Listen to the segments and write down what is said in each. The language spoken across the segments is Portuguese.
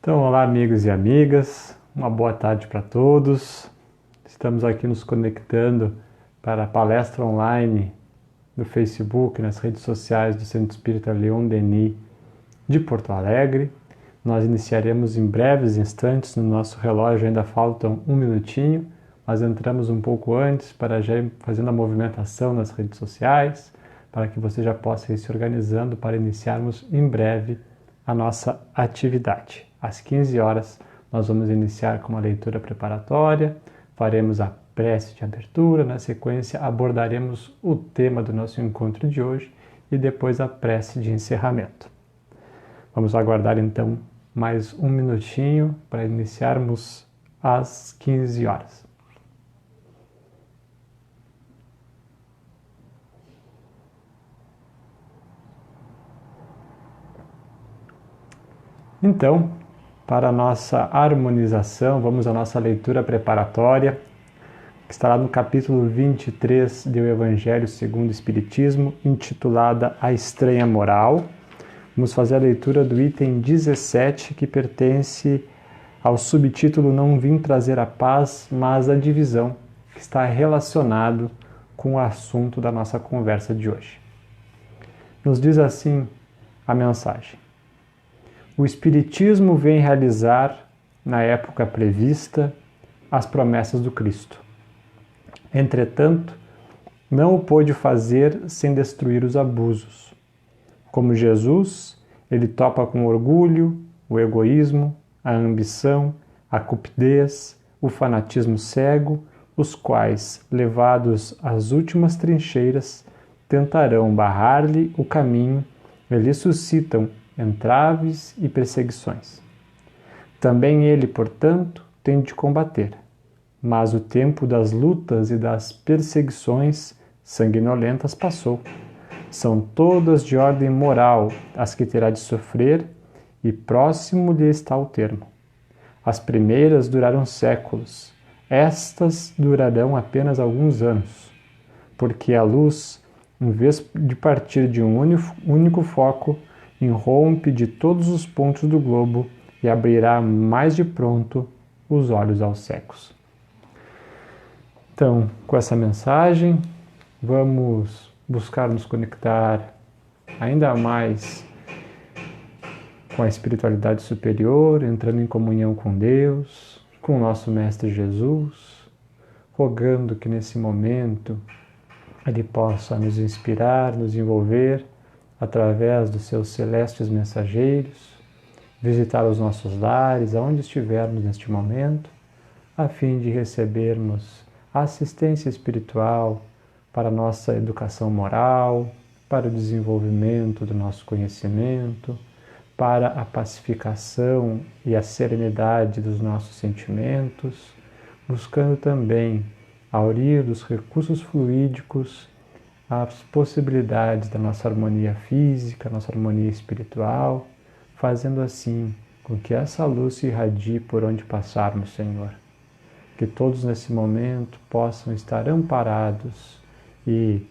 Então, olá amigos e amigas, uma boa tarde para todos. Estamos aqui nos conectando para a palestra online no Facebook, nas redes sociais do Centro Espírita Leon Denis de Porto Alegre. Nós iniciaremos em breves instantes, no nosso relógio ainda faltam um minutinho, mas entramos um pouco antes para já ir fazendo a movimentação nas redes sociais, para que você já possa ir se organizando para iniciarmos em breve a nossa atividade. Às 15 horas nós vamos iniciar com uma leitura preparatória, faremos a prece de abertura, na sequência abordaremos o tema do nosso encontro de hoje e depois a prece de encerramento. Vamos aguardar então mais um minutinho para iniciarmos às 15 horas. Então, para a nossa harmonização, vamos à nossa leitura preparatória, que estará no capítulo 23 do Evangelho segundo o Espiritismo, intitulada A Estranha Moral. Vamos fazer a leitura do item 17, que pertence ao subtítulo Não Vim Trazer a Paz, mas a Divisão, que está relacionado com o assunto da nossa conversa de hoje. Nos diz assim a mensagem. O Espiritismo vem realizar, na época prevista, as promessas do Cristo. Entretanto, não o pôde fazer sem destruir os abusos. Como Jesus, ele topa com o orgulho, o egoísmo, a ambição, a cupidez, o fanatismo cego, os quais, levados às últimas trincheiras, tentarão barrar-lhe o caminho e lhe suscitam entraves e perseguições. Também ele, portanto, tem de combater, mas o tempo das lutas e das perseguições sanguinolentas passou. São todas de ordem moral as que terá de sofrer, e próximo lhe está o termo. As primeiras duraram séculos, estas durarão apenas alguns anos, porque a luz, em vez de partir de um único foco, irrompe de todos os pontos do globo e abrirá mais de pronto os olhos aos cegos. Então, com essa mensagem, vamos buscar nos conectar ainda mais com a espiritualidade superior, entrando em comunhão com Deus, com o nosso Mestre Jesus, rogando que nesse momento Ele possa nos inspirar, nos envolver, através dos seus celestes mensageiros, visitar os nossos lares, aonde estivermos neste momento, a fim de recebermos a assistência espiritual para a nossa educação moral, para o desenvolvimento do nosso conhecimento, para a pacificação e a serenidade dos nossos sentimentos, buscando também aurir dos recursos fluídicos as possibilidades da nossa harmonia física, nossa harmonia espiritual, fazendo assim com que essa luz se irradie por onde passarmos, Senhor. Que todos nesse momento possam estar amparados e,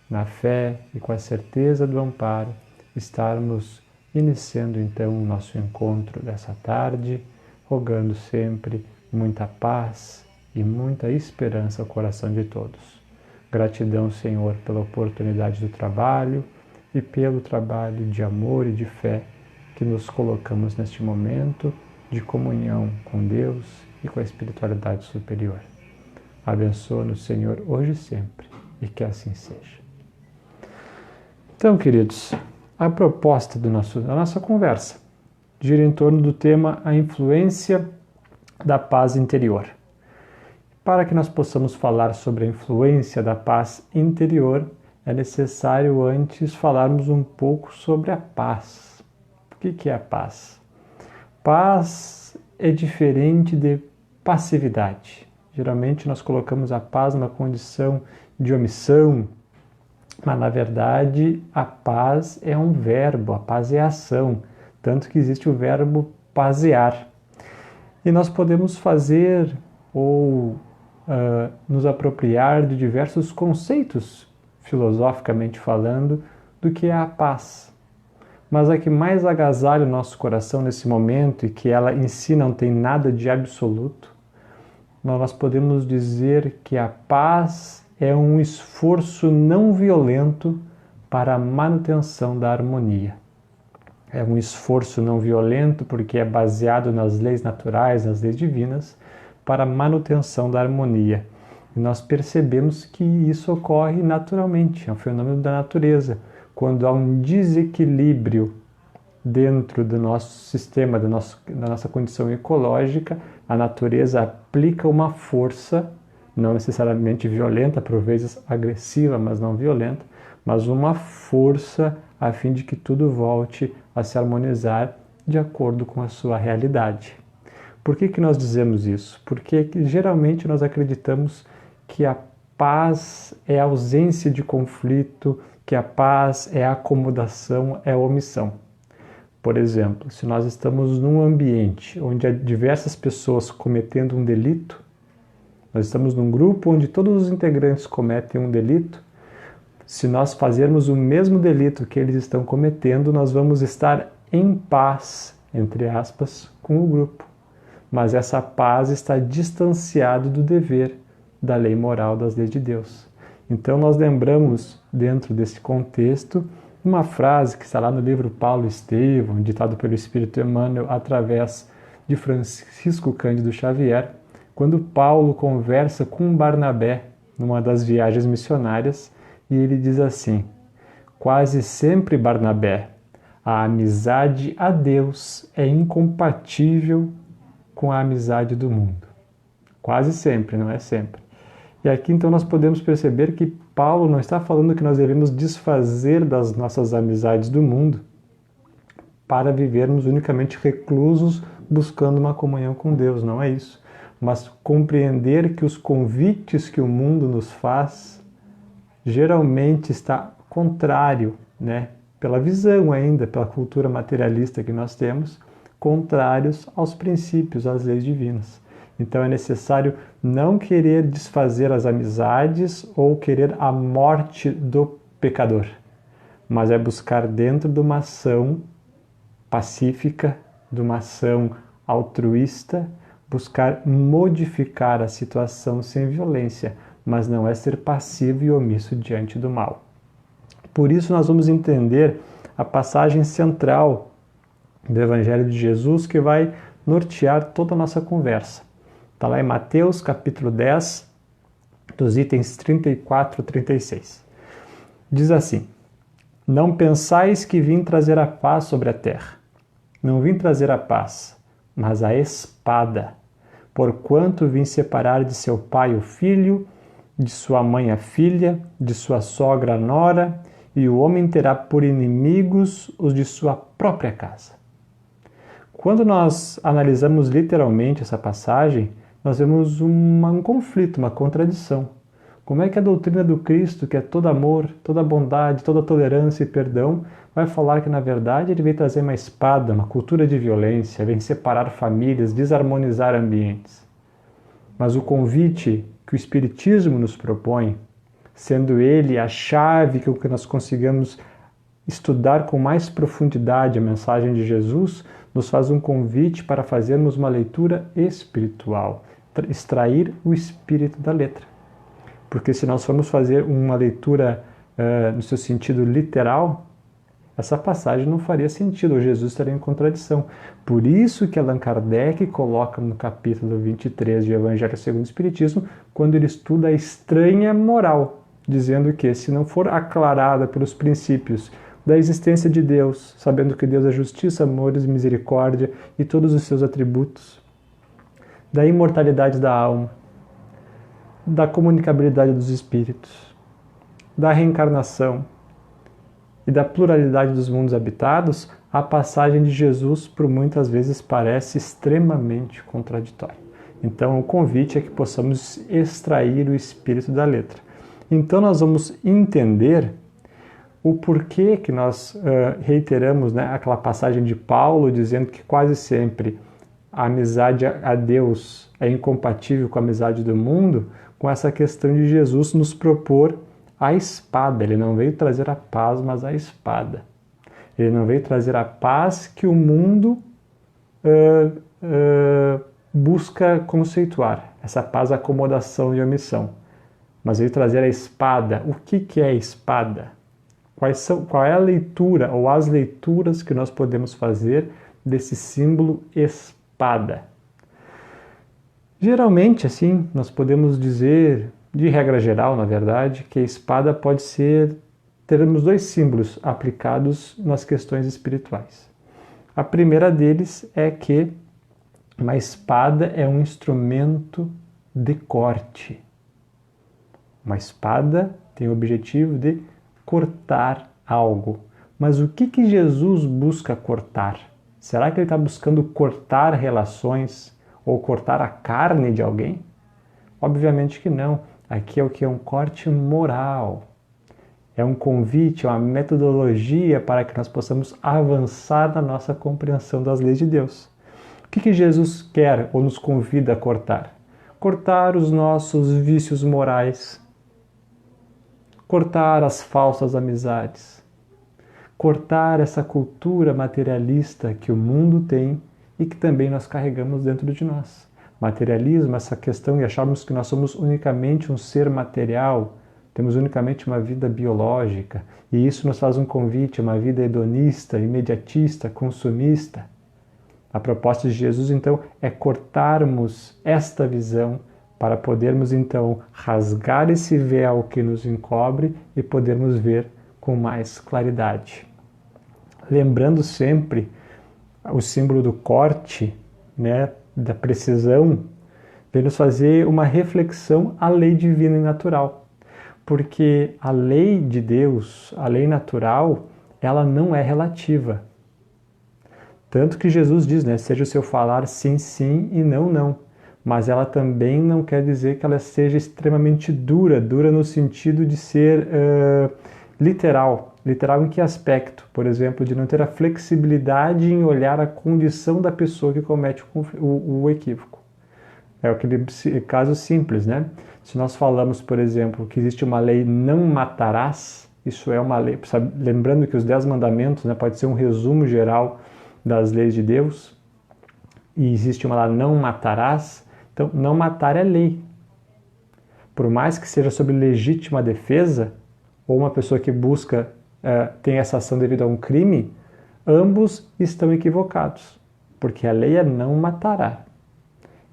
na fé e com a certeza do amparo, estarmos iniciando então o nosso encontro dessa tarde, rogando sempre muita paz e muita esperança ao coração de todos. Gratidão, Senhor, pela oportunidade do trabalho e pelo trabalho de amor e de fé que nos colocamos neste momento de comunhão com Deus e com a espiritualidade superior. Abençoa-nos, Senhor, hoje e sempre, e que assim seja. Então, queridos, a proposta da nossa conversa gira em torno do tema a influência da paz interior. Para que nós possamos falar sobre a influência da paz interior, é necessário antes falarmos um pouco sobre a paz. O que é a paz? Paz é diferente de passividade. Geralmente nós colocamos a paz numa condição de omissão, mas na verdade a paz é um verbo, a paz é ação, tanto que existe o verbo pasear. E nós podemos fazer ou nos apropriar de diversos conceitos, filosoficamente falando, do que é a paz. mas a que mais agasalha o nosso coração nesse momento e que ela em si não tem nada de absoluto, nós podemos dizer que a paz é um esforço não violento para a manutenção da harmonia. É um esforço não violento porque é baseado nas leis naturais, nas leis divinas, para a manutenção da harmonia. E nós percebemos que isso ocorre naturalmente, é um fenômeno da natureza. Quando há um desequilíbrio dentro do nosso sistema, da nossa condição ecológica, a natureza aplica uma força, não necessariamente violenta, por vezes agressiva, mas não violenta, mas uma força a fim de que tudo volte a se harmonizar de acordo com a sua realidade. Por que nós dizemos isso? Porque geralmente nós acreditamos que a paz é a ausência de conflito, que a paz é a acomodação, é a omissão. Por exemplo, se nós estamos num ambiente onde há diversas pessoas cometendo um delito, nós estamos num grupo onde todos os integrantes cometem um delito, se nós fazermos o mesmo delito que eles estão cometendo, nós vamos estar em paz, entre aspas, com o grupo. Mas essa paz está distanciada do dever, da lei moral, das leis de Deus. Então nós lembramos, dentro desse contexto, uma frase que está lá no livro Paulo e Estevão, ditado pelo Espírito Emmanuel através de Francisco Cândido Xavier, quando Paulo conversa com Barnabé numa das viagens missionárias, e ele diz assim: quase sempre, Barnabé, a amizade a Deus é incompatível com a amizade do mundo. Quase sempre, não é sempre. E aqui então nós podemos perceber que Paulo não está falando que nós devemos desfazer das nossas amizades do mundo para vivermos unicamente reclusos buscando uma comunhão com Deus, não é isso. Mas compreender que os convites que o mundo nos faz geralmente está contrário, pela visão ainda, pela cultura materialista que nós temos, contrários aos princípios, às leis divinas. Então é necessário não querer desfazer as amizades ou querer a morte do pecador, mas é buscar dentro de uma ação pacífica, de uma ação altruísta, buscar modificar a situação sem violência, mas não é ser passivo e omisso diante do mal. Por isso nós vamos entender a passagem central do Evangelho de Jesus que vai nortear toda a nossa conversa. Está lá em Mateus capítulo 10, dos itens 34 a 36. Diz assim: não pensais que vim trazer a paz sobre a terra. Não vim trazer a paz, mas a espada. Porquanto vim separar de seu pai o filho, de sua mãe a filha, de sua sogra a nora, e o homem terá por inimigos os de sua própria casa. Quando nós analisamos literalmente essa passagem, nós vemos um conflito, uma contradição. Como é que a doutrina do Cristo, que é todo amor, toda bondade, toda tolerância e perdão, vai falar que, na verdade, ele vem trazer uma espada, uma cultura de violência, vem separar famílias, desarmonizar ambientes? Mas o convite que o Espiritismo nos propõe, sendo ele a chave que nós consigamos estudar com mais profundidade a mensagem de Jesus, nos faz um convite para fazermos uma leitura espiritual, extrair o espírito da letra. Porque se nós formos fazer uma leitura no seu sentido literal, essa passagem não faria sentido, ou Jesus estaria em contradição. Por isso que Allan Kardec coloca no capítulo 23 de Evangelho segundo o Espiritismo, quando ele estuda a estranha moral, dizendo que se não for aclarada pelos princípios da existência de Deus, sabendo que Deus é justiça, amor e misericórdia e todos os seus atributos, da imortalidade da alma, da comunicabilidade dos espíritos, da reencarnação e da pluralidade dos mundos habitados, a passagem de Jesus por muitas vezes parece extremamente contraditória. Então o convite é que possamos extrair o espírito da letra. Então nós vamos entender o porquê que nós reiteramos aquela passagem de Paulo dizendo que quase sempre a amizade a Deus é incompatível com a amizade do mundo, com essa questão de Jesus nos propor a espada. Ele não veio trazer a paz, mas a espada. Ele não veio trazer a paz que o mundo busca conceituar, essa paz, acomodação e omissão. Mas veio trazer a espada. O que é a espada? Qual é a leitura ou as leituras que nós podemos fazer desse símbolo espada? Geralmente, assim, nós podemos dizer, de regra geral, na verdade, que a espada pode ser, teremos dois símbolos aplicados nas questões espirituais. A primeira deles é que uma espada é um instrumento de corte. Uma espada tem o objetivo de cortar algo. Mas o que Jesus busca cortar? Será que ele está buscando cortar relações ou cortar a carne de alguém? Obviamente que não. Aqui é o que? É um corte moral. É um convite, é uma metodologia para que nós possamos avançar na nossa compreensão das leis de Deus. O que Jesus quer ou nos convida a cortar? Cortar os nossos vícios morais, cortar as falsas amizades, cortar essa cultura materialista que o mundo tem e que também nós carregamos dentro de nós. Materialismo, essa questão de acharmos que nós somos unicamente um ser material, temos unicamente uma vida biológica, e isso nos faz um convite a uma vida hedonista, imediatista, consumista. A proposta de Jesus, então, é cortarmos esta visão para podermos, então, rasgar esse véu que nos encobre e podermos ver com mais claridade. Lembrando sempre o símbolo do corte, né, da precisão, vem nos fazer uma reflexão à lei divina e natural. Porque a lei de Deus, a lei natural, ela não é relativa. Tanto que Jesus diz, né, seja o seu falar sim, sim e não, não. Mas ela também não quer dizer que ela seja extremamente dura no sentido de ser literal. Literal em que aspecto? Por exemplo, de não ter a flexibilidade em olhar a condição da pessoa que comete o equívoco. É aquele caso simples, né? Se nós falamos, por exemplo, que existe uma lei não matarás, isso é uma lei, sabe? Lembrando que os 10 mandamentos, né, pode ser um resumo geral das leis de Deus, e existe uma lá, não matarás, então não matar é lei. Por mais que seja sobre legítima defesa, ou uma pessoa que busca, tem essa ação devido a um crime, ambos estão equivocados, porque a lei é não matará.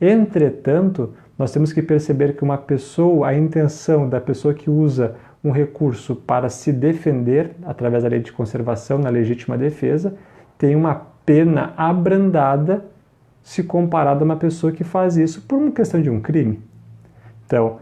Entretanto, nós temos que perceber que uma pessoa, a intenção da pessoa que usa um recurso para se defender, através da lei de conservação, na legítima defesa, tem uma pena abrandada se comparado a uma pessoa que faz isso por uma questão de um crime. Então,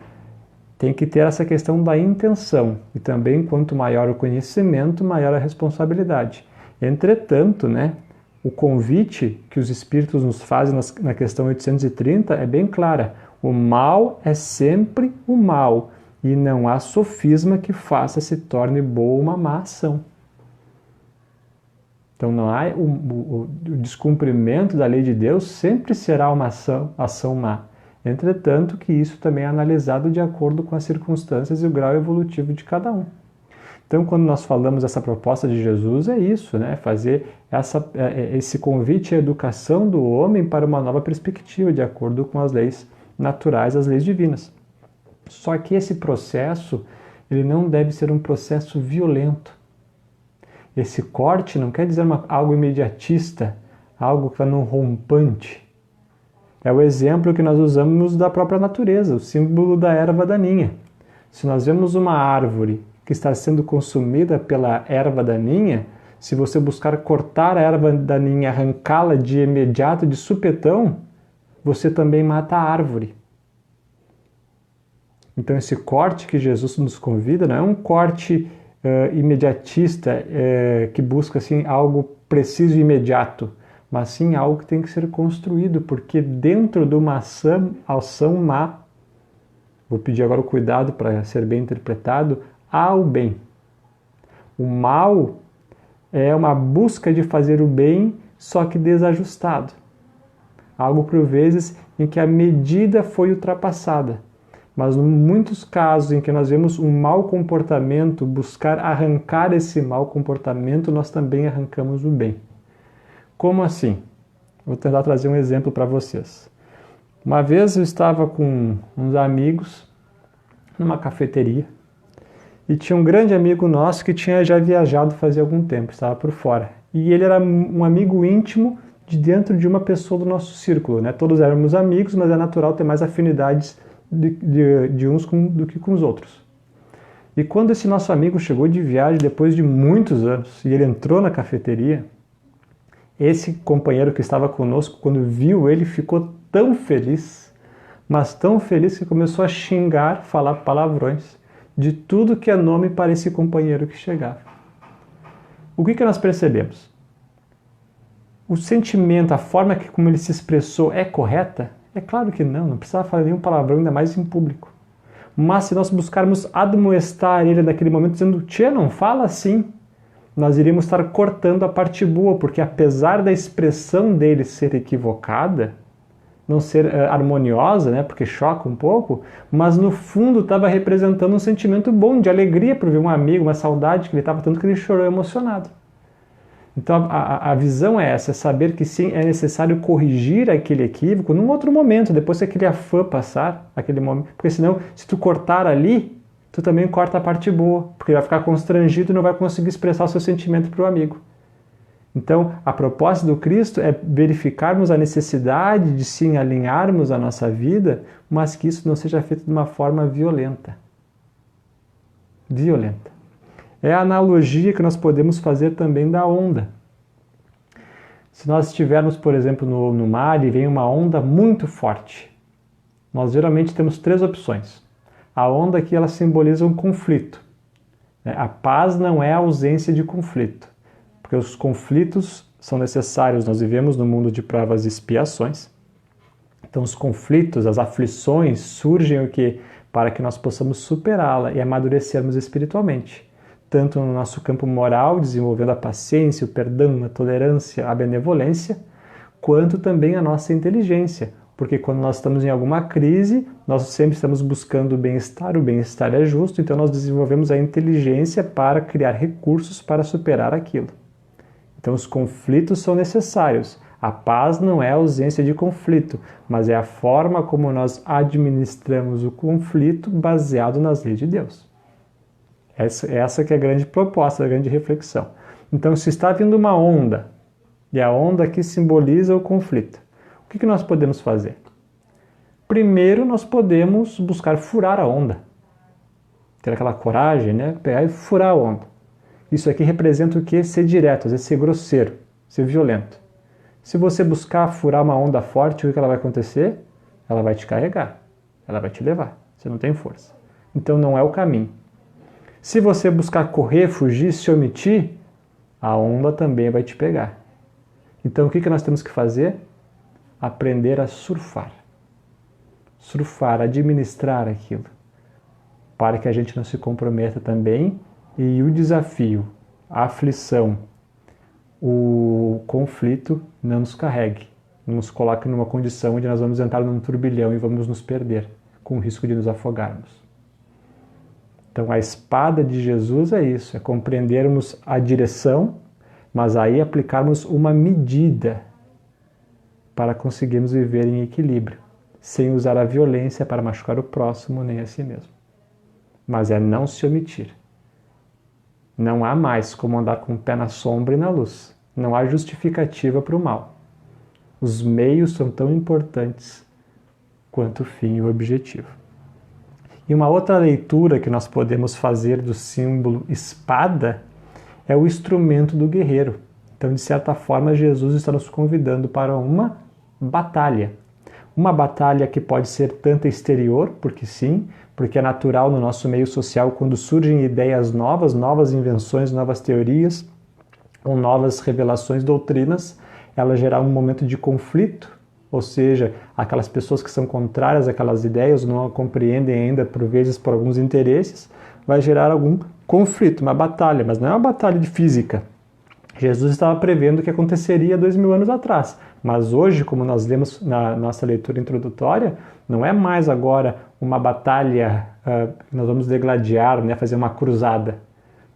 tem que ter essa questão da intenção, e também quanto maior o conhecimento, maior a responsabilidade. Entretanto, né, o convite que os Espíritos nos fazem na questão 830 é bem clara. O mal é sempre o mal, e não há sofisma que faça se torne boa uma má ação. Então não há o descumprimento da lei de Deus sempre será uma ação má. Entretanto, que isso também é analisado de acordo com as circunstâncias e o grau evolutivo de cada um. Então, quando nós falamos dessa proposta de Jesus, é isso, né? Fazer esse convite à educação do homem para uma nova perspectiva, de acordo com as leis naturais, as leis divinas. Só que esse processo, ele não deve ser um processo violento. Esse corte não quer dizer algo imediatista, algo que vai num rompante. É o exemplo que nós usamos da própria natureza, o símbolo da erva daninha. Se nós vemos uma árvore que está sendo consumida pela erva daninha, se você buscar cortar a erva daninha, arrancá-la de imediato, de supetão, você também mata a árvore. Então esse corte que Jesus nos convida não é um corte imediatista que busca assim, algo preciso e imediato, mas sim algo que tem que ser construído, porque dentro de uma ação má, vou pedir agora o cuidado para ser bem interpretado, há o bem. O mal é uma busca de fazer o bem, só que desajustado. Algo, por vezes, em que a medida foi ultrapassada. Mas em muitos casos em que nós vemos um mau comportamento, buscar arrancar esse mau comportamento, nós também arrancamos o bem. Como assim? Vou tentar trazer um exemplo para vocês. Uma vez eu estava com uns amigos numa cafeteria e tinha um grande amigo nosso que tinha já viajado fazia algum tempo, estava por fora. E ele era um amigo íntimo de dentro de uma pessoa do nosso círculo, né? Todos éramos amigos, mas é natural ter mais afinidades de uns do que com os outros. E quando esse nosso amigo chegou de viagem depois de muitos anos e ele entrou na cafeteria, esse companheiro que estava conosco, quando viu ele, ficou tão feliz, mas tão feliz que começou a xingar, falar palavrões de tudo que é nome para esse companheiro que chegava. O que nós percebemos? O sentimento, a forma como ele se expressou é correta? É claro que não precisava falar nenhum palavrão, ainda mais em público. Mas se nós buscarmos admoestar ele naquele momento, dizendo, tchê, não fala assim, nós iríamos estar cortando a parte boa, porque apesar da expressão dele ser equivocada, não ser harmoniosa, né, porque choca um pouco, mas no fundo estava representando um sentimento bom, de alegria por ver um amigo, uma saudade que ele estava, tanto que ele chorou emocionado. Então a visão é essa, é saber que sim, é necessário corrigir aquele equívoco num outro momento, depois que aquele afã passar, aquele momento, porque senão, se tu cortar ali, tu também corta a parte boa, porque ele vai ficar constrangido e não vai conseguir expressar o seu sentimento para o amigo. Então, a proposta do Cristo é verificarmos a necessidade de sim alinharmos a nossa vida, mas que isso não seja feito de uma forma violenta. Violenta. É a analogia que nós podemos fazer também da onda. Se nós estivermos, por exemplo, no mar e vem uma onda muito forte, nós geralmente temos 3 opções. A onda aqui ela simboliza um conflito. A paz não é a ausência de conflito, porque os conflitos são necessários. Nós vivemos no mundo de provas e expiações. Então os conflitos, as aflições surgem o quê? Para que nós possamos superá-la e amadurecermos espiritualmente. Tanto no nosso campo moral, desenvolvendo a paciência, o perdão, a tolerância, a benevolência, quanto também a nossa inteligência. Porque quando nós estamos em alguma crise, nós sempre estamos buscando o bem-estar é justo, então nós desenvolvemos a inteligência para criar recursos para superar aquilo. Então os conflitos são necessários. A paz não é a ausência de conflito, mas é a forma como nós administramos o conflito baseado nas leis de Deus. Essa que é a grande proposta, a grande reflexão. Então, se está vindo uma onda, e a onda aqui simboliza o conflito, o que nós podemos fazer? Primeiro, nós podemos buscar furar a onda. Ter aquela coragem, né? Pegar e furar a onda. Isso aqui representa o quê? Ser direto, às vezes ser grosseiro, ser violento. Se você buscar furar uma onda forte, o que ela vai acontecer? Ela vai te carregar, ela vai te levar. Você não tem força. Então, não é o caminho. Se você buscar correr, fugir, se omitir, a onda também vai te pegar. Então o que nós temos que fazer? Aprender a surfar. Surfar, administrar aquilo. Para que a gente não se comprometa também e o desafio, a aflição, o conflito não nos carregue. Não nos coloque numa condição onde nós vamos entrar num turbilhão e vamos nos perder, com o risco de nos afogarmos. Então a espada de Jesus é isso, é compreendermos a direção, mas aí aplicarmos uma medida para conseguirmos viver em equilíbrio, sem usar a violência para machucar o próximo nem a si mesmo. Mas é não se omitir. Não há mais como andar com o pé na sombra e na luz. Não há justificativa para o mal. Os meios são tão importantes quanto o fim e o objetivo. E uma outra leitura que nós podemos fazer do símbolo espada é o instrumento do guerreiro. Então, de certa forma, Jesus está nos convidando para uma batalha. Uma batalha que pode ser tanto exterior, porque sim, porque é natural no nosso meio social quando surgem ideias novas, novas invenções, novas teorias ou novas revelações, doutrinas, ela gerar um momento de conflito. Ou seja, aquelas pessoas que são contrárias àquelas ideias, não a compreendem ainda, por vezes por alguns interesses, vai gerar algum conflito, uma batalha, mas não é uma batalha de física. Jesus estava prevendo o que aconteceria 2000 anos atrás, Mas hoje, como nós lemos na nossa leitura introdutória, não é mais agora uma batalha que nós vamos degladiar, né, fazer uma cruzada,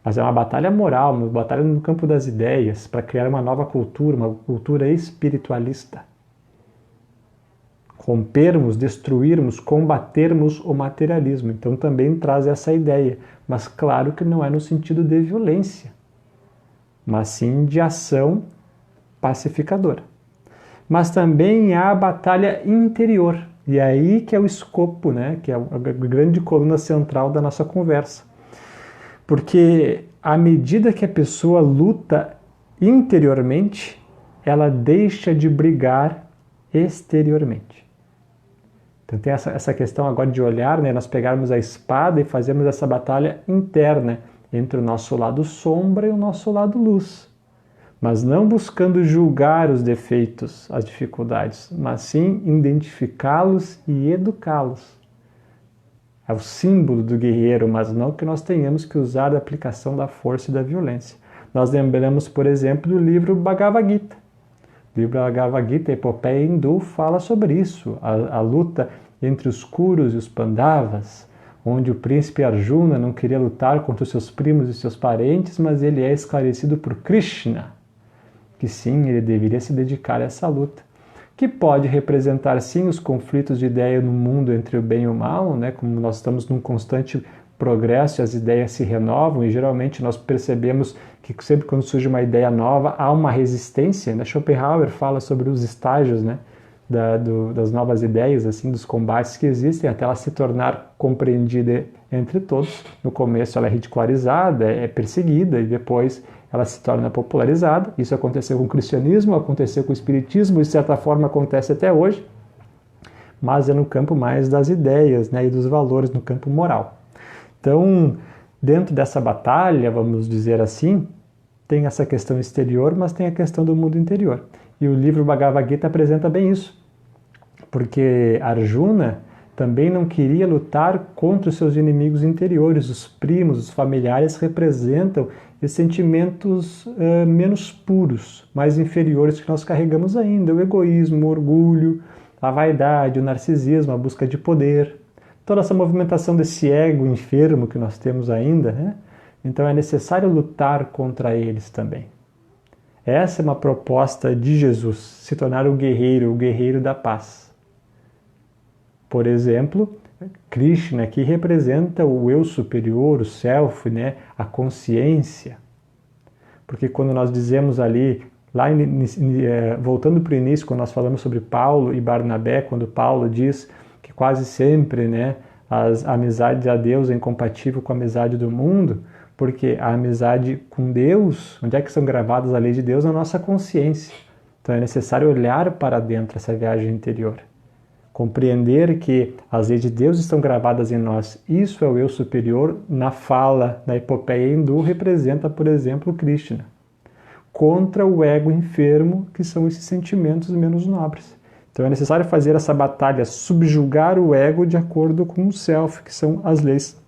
mas é uma batalha moral, uma batalha no campo das ideias, para criar uma nova cultura, uma cultura espiritualista. Rompermos, destruirmos, combatermos o materialismo. Então também traz essa ideia, mas claro que não é no sentido de violência, mas sim de ação pacificadora. Mas também há a batalha interior, e é aí que é o escopo, né, que é a grande coluna central da nossa conversa. Porque à medida que a pessoa luta interiormente, ela deixa de brigar exteriormente. Então tem essa questão agora de olhar, né, nós pegarmos a espada e fazermos essa batalha interna entre o nosso lado sombra e o nosso lado luz. Mas não buscando julgar os defeitos, as dificuldades, mas sim identificá-los e educá-los. É o símbolo do guerreiro, mas não que nós tenhamos que usar a aplicação da força e da violência. Nós lembramos, por exemplo, do livro Bhagavad Gita. O livro Bhagavad Gita, a epopeia hindu, fala sobre isso, a luta entre os Kurus e os Pandavas, onde o príncipe Arjuna não queria lutar contra os seus primos e seus parentes, mas ele é esclarecido por Krishna, que sim, ele deveria se dedicar a essa luta, que pode representar sim os conflitos de ideia no mundo entre o bem e o mal, né? Como nós estamos num constante progresso e as ideias se renovam, e geralmente nós percebemos que sempre quando surge uma ideia nova há uma resistência, né? Schopenhauer fala sobre os estágios, né, das novas ideias, assim, dos combates que existem até ela se tornar compreendida entre todos. No começo ela é ridicularizada, é perseguida, e depois ela se torna popularizada. Isso aconteceu com o cristianismo, aconteceu com o espiritismo, e de certa forma acontece até hoje, mas é no campo mais das ideias, né, e dos valores, no campo moral. Então, dentro dessa batalha, vamos dizer assim, tem essa questão exterior, mas tem a questão do mundo interior. E o livro Bhagavad Gita apresenta bem isso, porque Arjuna também não queria lutar contra os seus inimigos interiores. Os primos, os familiares representam esses sentimentos menos puros, mais inferiores que nós carregamos ainda. O egoísmo, o orgulho, a vaidade, o narcisismo, a busca de poder. Toda essa movimentação desse ego enfermo que nós temos ainda, né? Então é necessário lutar contra eles também. Essa é uma proposta de Jesus, se tornar o guerreiro da paz. Por exemplo, Krishna aqui representa o eu superior, o self, né? A consciência. Porque quando nós dizemos ali, voltando para o início, quando nós falamos sobre Paulo e Barnabé, quando Paulo diz que quase sempre, né, a amizade a Deus é incompatível com a amizade do mundo, porque a amizade com Deus, onde é que são gravadas as leis de Deus? Na nossa consciência. Então é necessário olhar para dentro essa viagem interior. Compreender que as leis de Deus estão gravadas em nós. Isso é o eu superior. Na fala, na epopeia hindu, representa, por exemplo, Krishna. Contra o ego enfermo, que são esses sentimentos menos nobres. Então é necessário fazer essa batalha, subjugar o ego de acordo com o self, que são as leis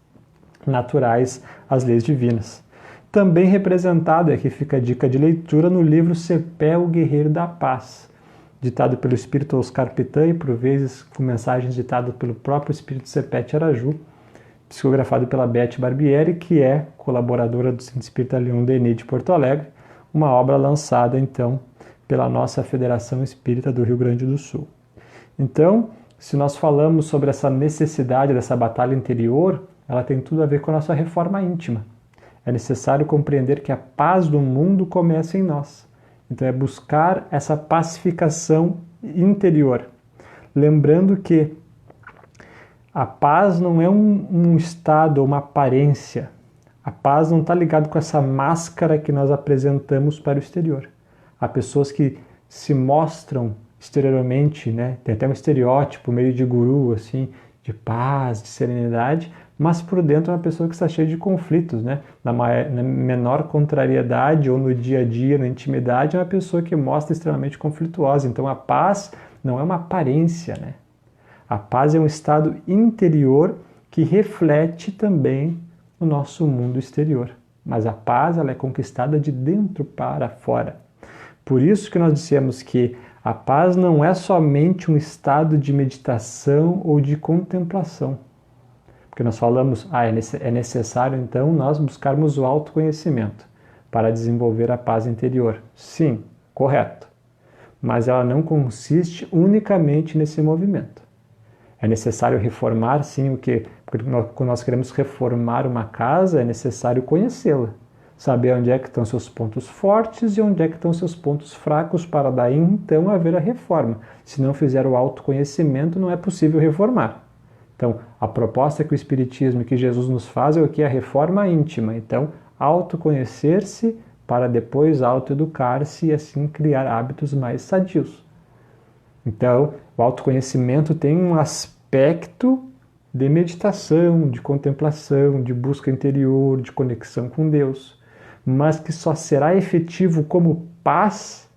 naturais, as leis divinas. Também representado, aqui fica a dica de leitura, no livro Cepé, o Guerreiro da Paz, ditado pelo espírito Oscar Pitã e por vezes com mensagens ditadas pelo próprio espírito Sepete Araju, psicografado pela Beth Barbieri, que é colaboradora do Centro Espírita Leon Denis de Porto Alegre, uma obra lançada então pela nossa Federação Espírita do Rio Grande do Sul. Então, se nós falamos sobre essa necessidade dessa batalha interior, ela tem tudo a ver com a nossa reforma íntima. É necessário compreender que a paz do mundo começa em nós. Então é buscar essa pacificação interior. Lembrando que a paz não é um estado, uma aparência. A paz não está ligada com essa máscara que nós apresentamos para o exterior. Há pessoas que se mostram exteriormente, né? Tem até um estereótipo meio de guru, assim, de paz, de serenidade, mas por dentro é uma pessoa que está cheia de conflitos, né? Na menor contrariedade ou no dia a dia, na intimidade, é uma pessoa que mostra extremamente conflituosa. Então a paz não é uma aparência, né? A paz é um estado interior que reflete também o nosso mundo exterior. Mas a paz ela é conquistada de dentro para fora. Por isso que nós dissemos que A paz não é somente um estado de meditação ou de contemplação. Porque nós falamos, é necessário então nós buscarmos o autoconhecimento para desenvolver a paz interior. Sim, correto. Mas ela não consiste unicamente nesse movimento. É necessário reformar, sim, porque quando nós queremos reformar uma casa, é necessário conhecê-la. Saber onde é que estão seus pontos fortes e onde é que estão seus pontos fracos, para daí então haver a reforma. Se não fizer o autoconhecimento, não é possível reformar. Então, a proposta que o Espiritismo e que Jesus nos faz é o que? A reforma íntima. Então, autoconhecer-se para depois autoeducar-se e assim criar hábitos mais sadios. Então, o autoconhecimento tem um aspecto de meditação, de contemplação, de busca interior, de conexão com Deus, mas que só será efetivo como paz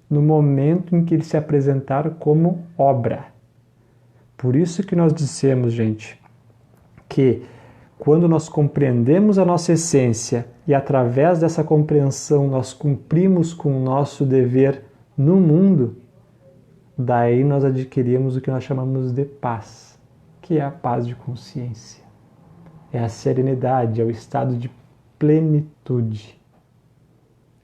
no momento em que ele se apresentar como obra. Por isso que nós dissemos, gente, que quando nós compreendemos a nossa essência e através dessa compreensão nós cumprimos com o nosso dever no mundo, daí nós adquirimos o que nós chamamos de paz, que é a paz de consciência. É a serenidade, é o estado de plenitude.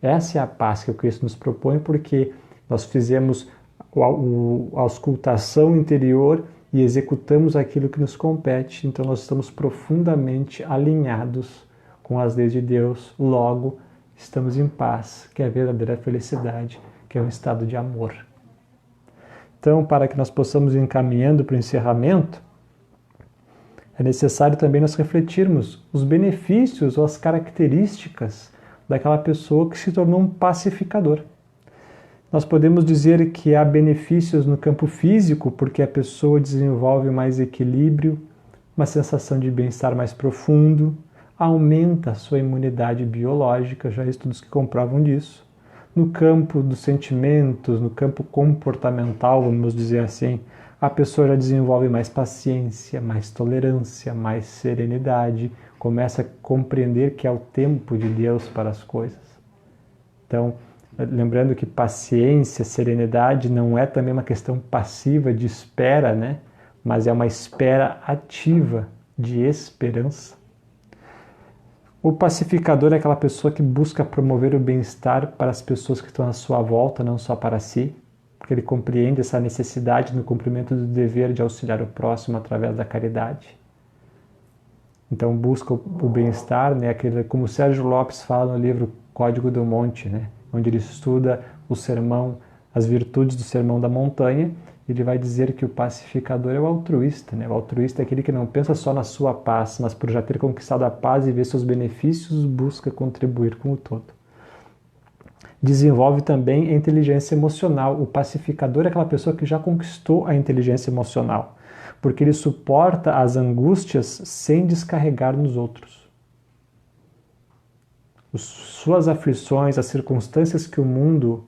Essa é a paz que o Cristo nos propõe, porque nós fizemos a auscultação interior e executamos aquilo que nos compete, então nós estamos profundamente alinhados com as leis de Deus, logo estamos em paz, que é a verdadeira felicidade, que é um estado de amor. Então, para que nós possamos ir encaminhando para o encerramento, é necessário também nós refletirmos os benefícios ou as características daquela pessoa que se tornou um pacificador. Nós podemos dizer que há benefícios no campo físico, porque a pessoa desenvolve mais equilíbrio, uma sensação de bem-estar mais profundo, aumenta a sua imunidade biológica, já há estudos que comprovam disso. No campo dos sentimentos, no campo comportamental, vamos dizer assim, a pessoa já desenvolve mais paciência, mais tolerância, mais serenidade, começa a compreender que é o tempo de Deus para as coisas. Então, lembrando que paciência, serenidade não é também uma questão passiva de espera, né? Mas é uma espera ativa de esperança. O pacificador é aquela pessoa que busca promover o bem-estar para as pessoas que estão à sua volta, não só para si, porque ele compreende essa necessidade no cumprimento do dever de auxiliar o próximo através da caridade. Então busca o bem-estar, né? Como o Sérgio Lopes fala no livro Código do Monte, né? Onde ele estuda o sermão, as virtudes do Sermão da Montanha, ele vai dizer que o pacificador é o altruísta, né? O altruísta é aquele que não pensa só na sua paz, mas por já ter conquistado a paz e ver seus benefícios, busca contribuir com o todo. Desenvolve também a inteligência emocional. O pacificador é aquela pessoa que já conquistou a inteligência emocional, porque ele suporta as angústias sem descarregar nos outros. Suas aflições, as circunstâncias que o mundo,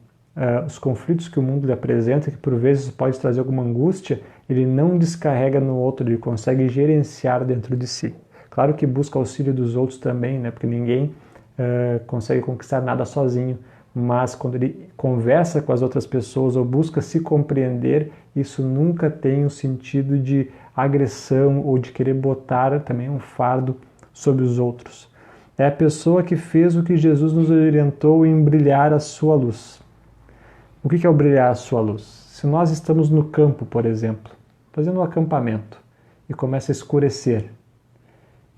os conflitos que o mundo lhe apresenta, que por vezes pode trazer alguma angústia, ele não descarrega no outro, ele consegue gerenciar dentro de si. Claro que busca auxílio dos outros também, né? Porque ninguém consegue conquistar nada sozinho, mas quando ele conversa com as outras pessoas ou busca se compreender, isso nunca tem um sentido de agressão ou de querer botar também um fardo sobre os outros. É a pessoa que fez o que Jesus nos orientou em brilhar a sua luz. O que é o brilhar a sua luz? Se nós estamos no campo, por exemplo, fazendo um acampamento e começa a escurecer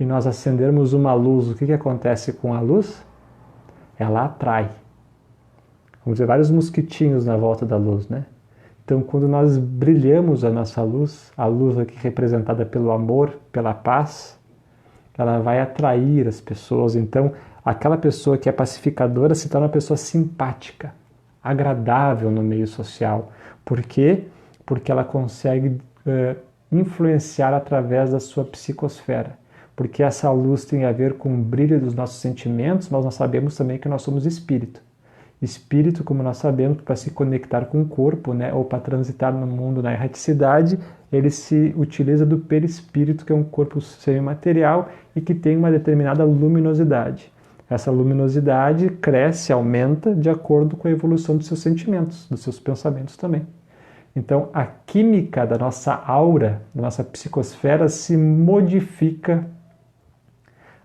e nós acendermos uma luz, o que acontece com a luz? Ela atrai. Vamos ver vários mosquitinhos na volta da luz, né? Então, quando nós brilhamos a nossa luz, a luz aqui representada pelo amor, pela paz, ela vai atrair as pessoas. Então, aquela pessoa que é pacificadora se torna uma pessoa simpática, agradável no meio social. Por quê? Porque ela consegue influenciar através da sua psicosfera. Porque essa luz tem a ver com o brilho dos nossos sentimentos, mas nós sabemos também que nós somos espírito. Espírito, como nós sabemos, para se conectar com o corpo, né, ou para transitar no mundo na erraticidade, ele se utiliza do perispírito, que é um corpo semimaterial e que tem uma determinada luminosidade. Essa luminosidade cresce, aumenta de acordo com a evolução dos seus sentimentos, dos seus pensamentos também. Então, a química da nossa aura, da nossa psicosfera, se modifica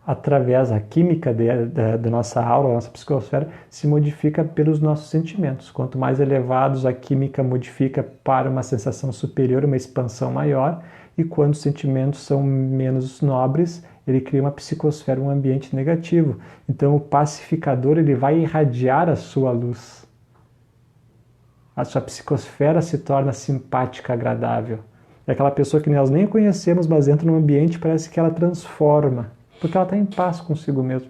através da química da nossa aura, da nossa psicosfera, se modifica pelos nossos sentimentos. Quanto mais elevados, a química modifica para uma sensação superior, uma expansão maior, e quando os sentimentos são menos nobres, ele cria uma psicosfera, um ambiente negativo. Então, o pacificador, ele vai irradiar a sua luz. A sua psicosfera se torna simpática, agradável. É aquela pessoa que nós nem conhecemos, mas entra num ambiente e parece que ela transforma, porque ela está em paz consigo mesma.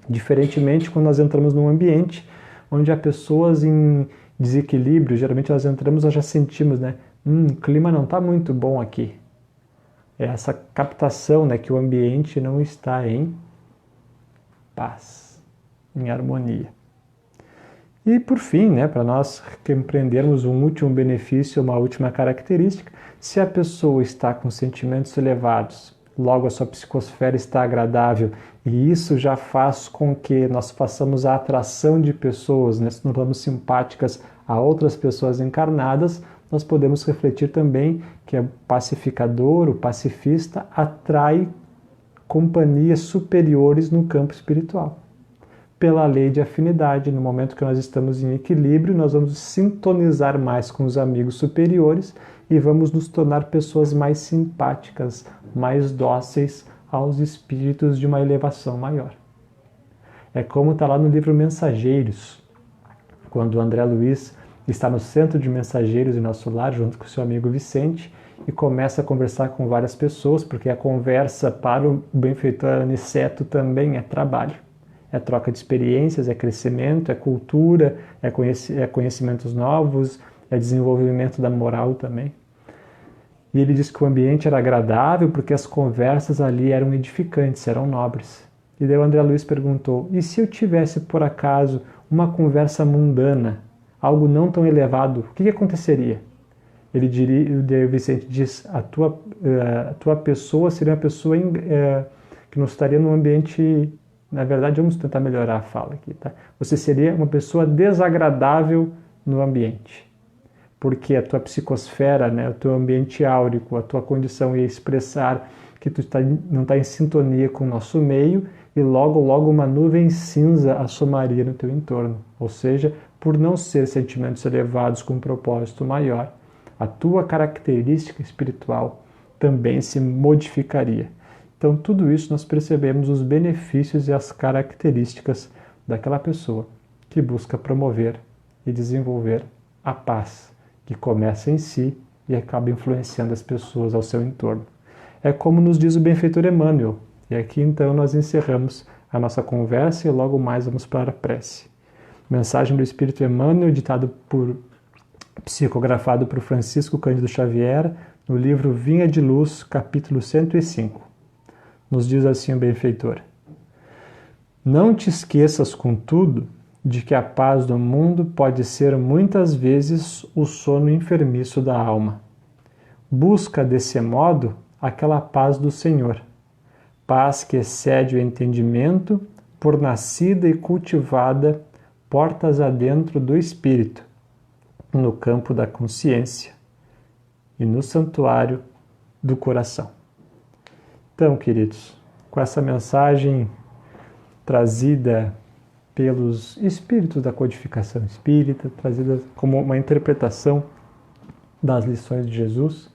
Diferentemente, quando nós entramos num ambiente onde há pessoas em desequilíbrio, geralmente nós entramos, nós já sentimos, né? O clima não está muito bom aqui. É essa captação, né, que o ambiente não está em paz, em harmonia. E por fim, né, para nós compreendermos um último benefício, uma última característica, se a pessoa está com sentimentos elevados, logo a sua psicosfera está agradável, e isso já faz com que nós façamos a atração de pessoas, né, se nos tornamos simpáticas a outras pessoas encarnadas, nós podemos refletir também que o pacificador, o pacifista, atrai companhias superiores no campo espiritual. Pela lei de afinidade, no momento que nós estamos em equilíbrio, nós vamos sintonizar mais com os amigos superiores e vamos nos tornar pessoas mais simpáticas, mais dóceis aos espíritos de uma elevação maior. É como está lá no livro Mensageiros, quando o André Luiz está no centro de Mensageiros em nosso lar, junto com seu amigo Vicente, e começa a conversar com várias pessoas, porque a conversa para o benfeitor Aniceto também é trabalho. É troca de experiências, é crescimento, é cultura, é conhecimentos novos, é desenvolvimento da moral também. E ele disse que o ambiente era agradável porque as conversas ali eram edificantes, eram nobres. E daí o André Luiz perguntou, e se eu tivesse, por acaso, uma conversa mundana, algo não tão elevado, o que aconteceria? O Vicente diz, a tua pessoa seria uma pessoa que não estaria num ambiente... Na verdade, vamos tentar melhorar a fala aqui, tá? Você seria uma pessoa desagradável no ambiente. Porque a tua psicosfera, né, o teu ambiente áurico, a tua condição ia expressar que tu não está em sintonia com o nosso meio e logo uma nuvem cinza assomaria no teu entorno. Ou seja, por não ser sentimentos elevados com um propósito maior, a tua característica espiritual também se modificaria. Então, tudo isso nós percebemos os benefícios e as características daquela pessoa que busca promover e desenvolver a paz, que começa em si e acaba influenciando as pessoas ao seu entorno. É como nos diz o benfeitor Emmanuel. E aqui então nós encerramos a nossa conversa e logo mais vamos para a prece. Mensagem do Espírito Emmanuel, psicografado por Francisco Cândido Xavier, no livro Vinha de Luz, capítulo 105. Nos diz assim o benfeitor: não te esqueças, contudo, de que a paz do mundo pode ser muitas vezes o sono enfermiço da alma. Busca, desse modo, aquela paz do Senhor, paz que excede o entendimento, por nascida e cultivada portas adentro do espírito, no campo da consciência e no santuário do coração. Então, queridos, com essa mensagem trazida pelos espíritos da codificação espírita, trazida como uma interpretação das lições de Jesus,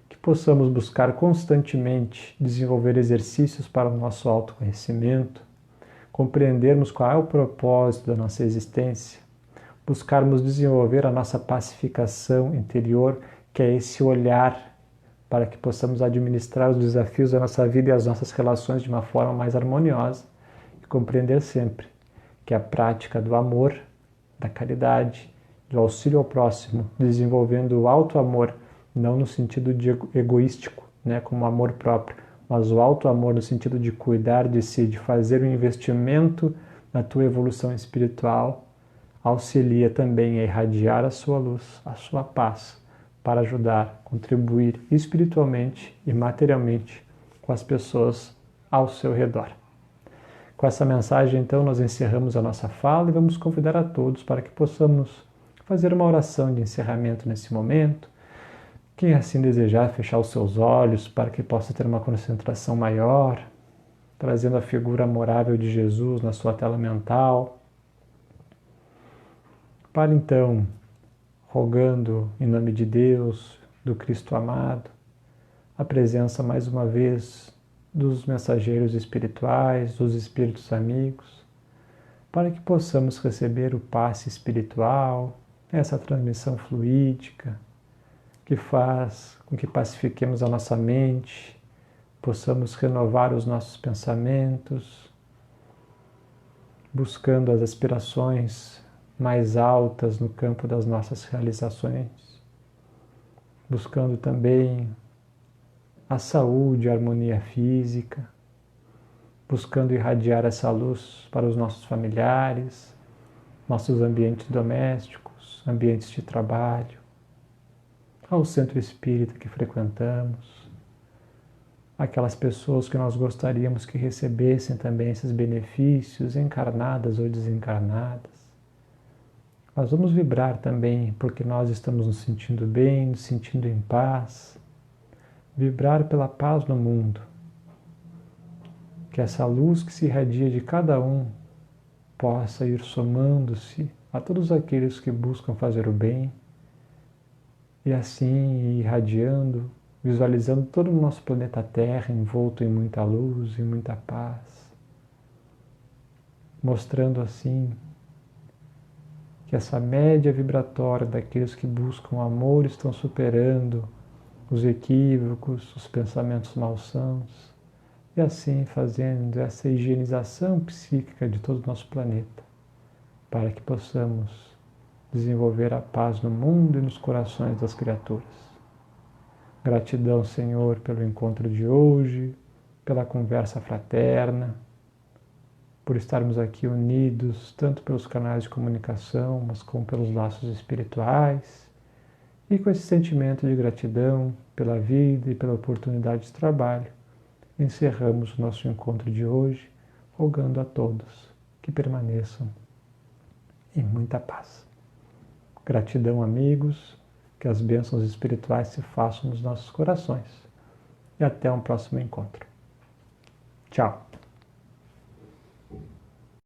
que possamos buscar constantemente desenvolver exercícios para o nosso autoconhecimento, compreendermos qual é o propósito da nossa existência, buscarmos desenvolver a nossa pacificação interior, que é esse olhar para que possamos administrar os desafios da nossa vida e as nossas relações de uma forma mais harmoniosa e compreender sempre que a prática do amor, da caridade, do auxílio ao próximo, desenvolvendo o auto-amor, não no sentido de egoístico, né, como amor próprio, mas o auto-amor no sentido de cuidar de si, de fazer um investimento na tua evolução espiritual, auxilia também a irradiar a sua luz, a sua paz, para ajudar, contribuir espiritualmente e materialmente com as pessoas ao seu redor. Com essa mensagem, então, nós encerramos a nossa fala e vamos convidar a todos para que possamos fazer uma oração de encerramento nesse momento. Quem assim desejar, fechar os seus olhos para que possa ter uma concentração maior, trazendo a figura amorável de Jesus na sua tela mental, para então, rogando em nome de Deus, do Cristo amado, a presença mais uma vez dos mensageiros espirituais, dos espíritos amigos, para que possamos receber o passe espiritual, essa transmissão fluídica, que faz com que pacifiquemos a nossa mente, possamos renovar os nossos pensamentos, buscando as aspirações mais altas no campo das nossas realizações, buscando também a saúde, a harmonia física, buscando irradiar essa luz para os nossos familiares, nossos ambientes domésticos, ambientes de trabalho, ao centro espírita que frequentamos, aquelas pessoas que nós gostaríamos que recebessem também esses benefícios, encarnadas ou desencarnadas. Nós vamos vibrar também porque nós estamos nos sentindo bem, nos sentindo em paz, vibrar pela paz no mundo. Que essa luz que se irradia de cada um possa ir somando-se a todos aqueles que buscam fazer o bem e assim irradiando, visualizando todo o nosso planeta Terra envolto em muita luz e muita paz, mostrando assim que essa média vibratória daqueles que buscam amor estão superando os equívocos, os pensamentos malsãos, e assim fazendo essa higienização psíquica de todo o nosso planeta, para que possamos desenvolver a paz no mundo e nos corações das criaturas. Gratidão, Senhor, pelo encontro de hoje, pela conversa fraterna, por estarmos aqui unidos, tanto pelos canais de comunicação, mas como pelos laços espirituais, e com esse sentimento de gratidão pela vida e pela oportunidade de trabalho, encerramos o nosso encontro de hoje, rogando a todos que permaneçam em muita paz. Gratidão, amigos, que as bênçãos espirituais se façam nos nossos corações. E até um próximo encontro. Tchau.